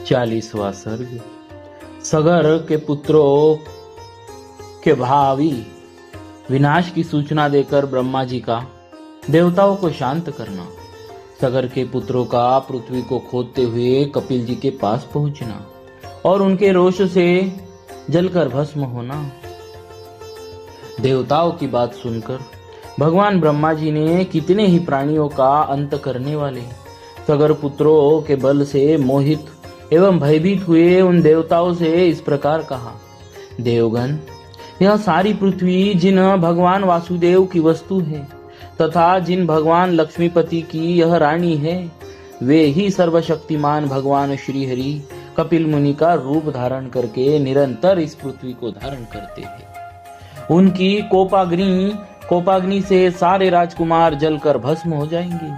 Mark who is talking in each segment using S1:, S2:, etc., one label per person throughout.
S1: 40वां सर्ग। सगर के पुत्रों के भावी विनाश की सूचना देकर ब्रह्मा जी का देवताओं को शांत करना। सगर के पुत्रों का पृथ्वी को खोदते हुए कपिल जी के पास पहुंचना और उनके रोष से जलकर भस्म होना। देवताओं की बात सुनकर भगवान ब्रह्मा जी ने कितने ही प्राणियों का अंत करने वाले सगर पुत्रों के बल से मोहित एवं भयभीत हुए उन देवताओं से इस प्रकार कहा। देवगण, यह सारी पृथ्वी जिन भगवान वासुदेव की वस्तु है तथा जिन भगवान लक्ष्मीपति की यह रानी है, वे ही सर्वशक्तिमान भगवान श्री हरि कपिल मुनि का रूप धारण करके निरंतर इस पृथ्वी को धारण करते हैं। उनकी कोपाग्नि से सारे राजकुमार जलकर भस्म हो जाएंगे।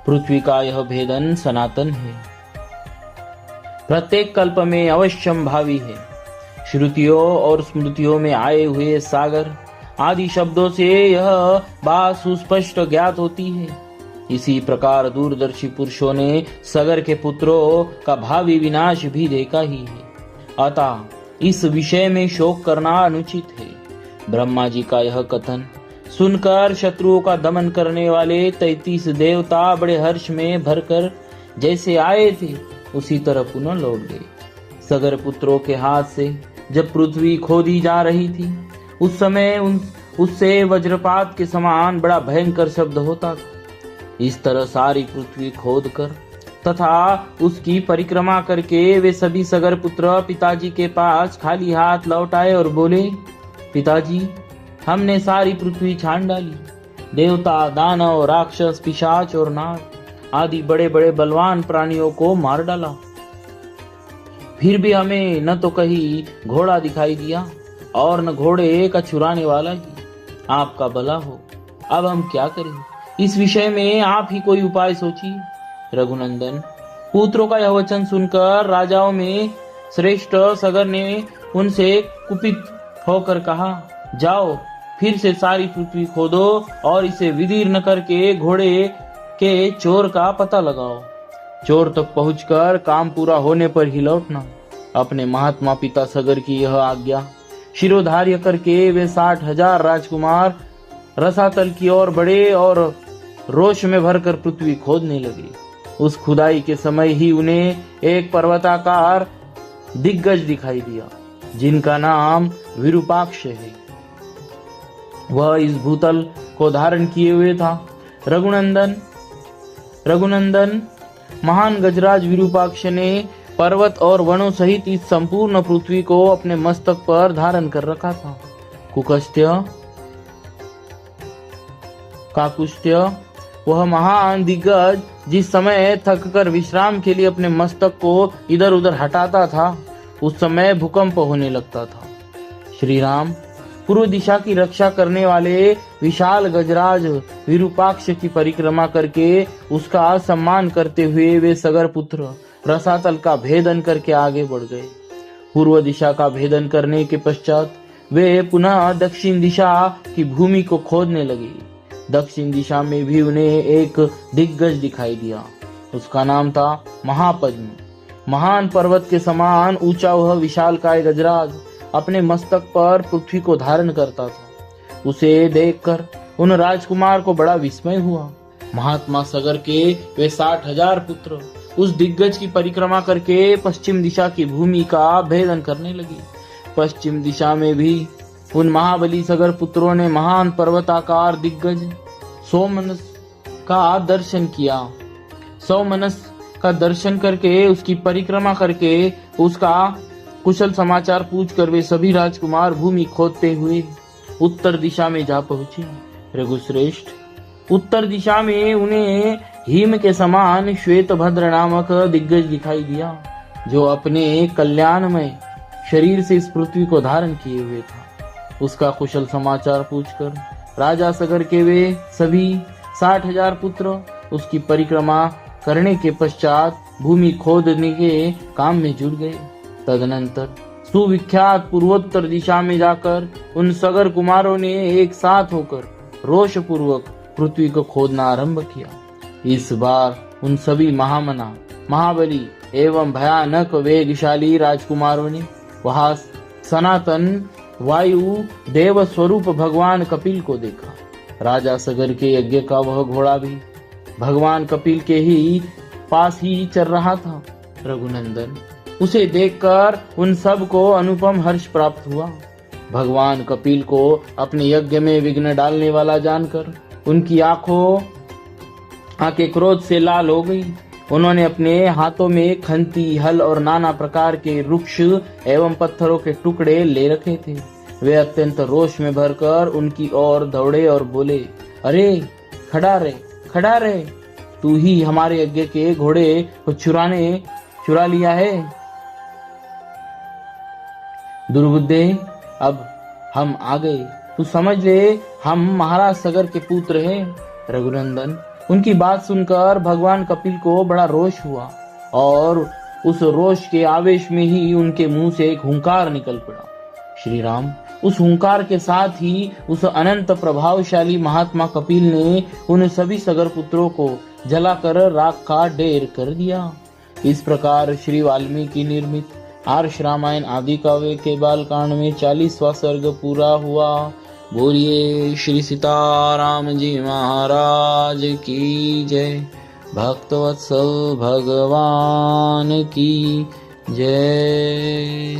S1: पृथ्वी का यह भेदन सनातन है, प्रत्येक कल्प में अवश्यम भावी है। श्रुतियों और स्मृतियों में आए हुए सागर आदि शब्दों से यह बात सुस्पष्ट ज्ञात होती है। इसी प्रकार दूरदर्शी पुरुषों ने सगर के पुत्रों का भावी विनाश भी देखा ही है, अतः इस विषय में शोक करना अनुचित है। ब्रह्मा जी का यह कथन सुनकर शत्रुओं का दमन करने वाले 33 देवता बड़े हर्ष में भरकर जैसे आए थे उसी तरह पुनः लौट गए। सगर पुत्रों के हाथ से जब पृथ्वी खोदी जा रही थी उस समय उससे वज्रपात के समान बड़ा भयंकर शब्द होता था। इस तरह सारी पृथ्वी खोद कर तथा उसकी परिक्रमा करके वे सभी सगर पुत्र पिताजी के पास खाली हाथ लौट आए और बोले, पिताजी, हमने सारी पृथ्वी छान डाली। देवता, दानव, राक्षस, पिशाच और नाग आदि बड़े बड़े बलवान प्राणियों को मार डाला, फिर भी हमें न तो कहीं घोड़ा दिखाई दिया और न घोड़े का छुड़ाने वाला ही। आपका भला हो, अब हम क्या करें? इस विषय में आप ही कोई उपाय सोचिए। रघुनंदन, पुत्रों का यह वचन सुनकर राजाओं में श्रेष्ठ सगर ने उनसे कुपित होकर कहा, जाओ फिर से सारी पृथ्वी खोदो और इसे विदीर्ण करके घोड़े के चोर का पता लगाओ। चोर तक पहुंचकर काम पूरा होने पर ही लौटना। अपने महात्मा पिता सगर की यह आज्ञा शिरोधार्य करके वे 60,000 राजकुमार रसातल की ओर बढ़े और रोष में भरकर पृथ्वी खोदने लगे। उस खुदाई के समय ही उन्हें एक पर्वताकार दिग्गज दिखाई दिया जिनका नाम विरूपाक्ष है। वह इस भूतल को धारण किए हुए था। रघुनंदन महान गजराज विरूपाक्ष ने पर्वत और वनों सहित इस संपूर्ण पृथ्वी को अपने मस्तक पर धारण कर रखा था। काकुष्त्य वह महान दिग्गज जिस समय थककर विश्राम के लिए अपने मस्तक को इधर उधर हटाता था उस समय भूकंप होने लगता था। श्री राम पूर्व दिशा की रक्षा करने वाले विशाल गजराज विरूपाक्ष की परिक्रमा करके उसका सम्मान करते हुए वे सगर पुत्र रसातल का भेदन करके आगे बढ़ गए। पूर्व दिशा का भेदन करने के पश्चात वे पुनः दक्षिण दिशा की भूमि को खोदने लगे। दक्षिण दिशा में भी उन्हें एक दिग्गज दिखाई दिया। उसका नाम था महापद्म। महान पर्वत के समान ऊंचा वह विशालकाय गजराज अपने मस्तक पर पृथ्वी को धारण करता था। उसे देखकर उन राजकुमार को बड़ा विस्मय हुआ। महात्मा सगर के वे 60,000 पुत्र उस दिग्गज की परिक्रमा करके पश्चिम दिशा की भूमि का भेदन करने लगे। पश्चिम दिशा में भी उन महाबली सगर पुत्रों ने महान पर्वताकार दिग्गज सोमनस का दर्शन किया। सोमनस का दर्शन करके उसकी परिक्रमा करके उसका कुशल समाचार पूछकर वे सभी राजकुमार भूमि खोदते हुए उत्तर दिशा में जा पहुंचे। रघुश्रेष्ठ, उत्तर दिशा में उन्हें हिम के समान श्वेतभद्र नामक दिग्गज दिखाई दिया जो अपने कल्याणमय शरीर से इस पृथ्वी को धारण किए हुए था। उसका कुशल समाचार पूछकर राजा सगर के वे सभी 60,000 पुत्र उसकी परिक्रमा करने के पश्चात भूमि खोदने के काम में जुट गए। तदनंतर सुविख्यात पूर्वोत्तर दिशा में जाकर उन सगर कुमारों ने एक साथ होकर रोष पूर्वक पृथ्वी को खोदना आरंभ किया। इस बार उन सभी महामना महाबली एवं भयानक वेगशाली राजकुमारों ने वहां सनातन वायु देव स्वरूप भगवान कपिल को देखा। राजा सगर के यज्ञ का वह घोड़ा भी भगवान कपिल के ही पास ही चल रहा था। रघुनंदन, उसे देखकर उन सब को अनुपम हर्ष प्राप्त हुआ। भगवान कपिल को अपने यज्ञ में विघ्न डालने वाला जानकर उनकी आंखें क्रोध से लाल हो गई। उन्होंने अपने हाथों में खंती, हल और नाना प्रकार के वृक्ष एवं पत्थरों के टुकड़े ले रखे थे। वे अत्यंत रोष में भरकर उनकी ओर दौड़े और बोले, अरे खड़ा रहे, तू ही हमारे यज्ञ के घोड़े को चुरा लिया है। दुर्बुद्धे, अब हम आ गए, तू समझ ले हम महाराज सगर के पुत्र हैं। रघुनंदन, उनकी बात सुनकर भगवान कपिल को बड़ा रोष हुआ और उस रोष के आवेश में ही उनके मुंह से एक हुंकार निकल पड़ा। श्री राम, उस हुंकार के साथ ही उस अनंत प्रभावशाली महात्मा कपिल ने उन सभी सगर पुत्रों को जलाकर राख का ढेर कर दिया। इस प्रकार श्री वाल्मीकि निर्मित आर्ष रामायण आदि काव्य के बालकांड में 40वां सर्ग पूरा हुआ। बोलिए श्री सीताराम जी महाराज की जय। भक्तवत्सल भगवान की जय।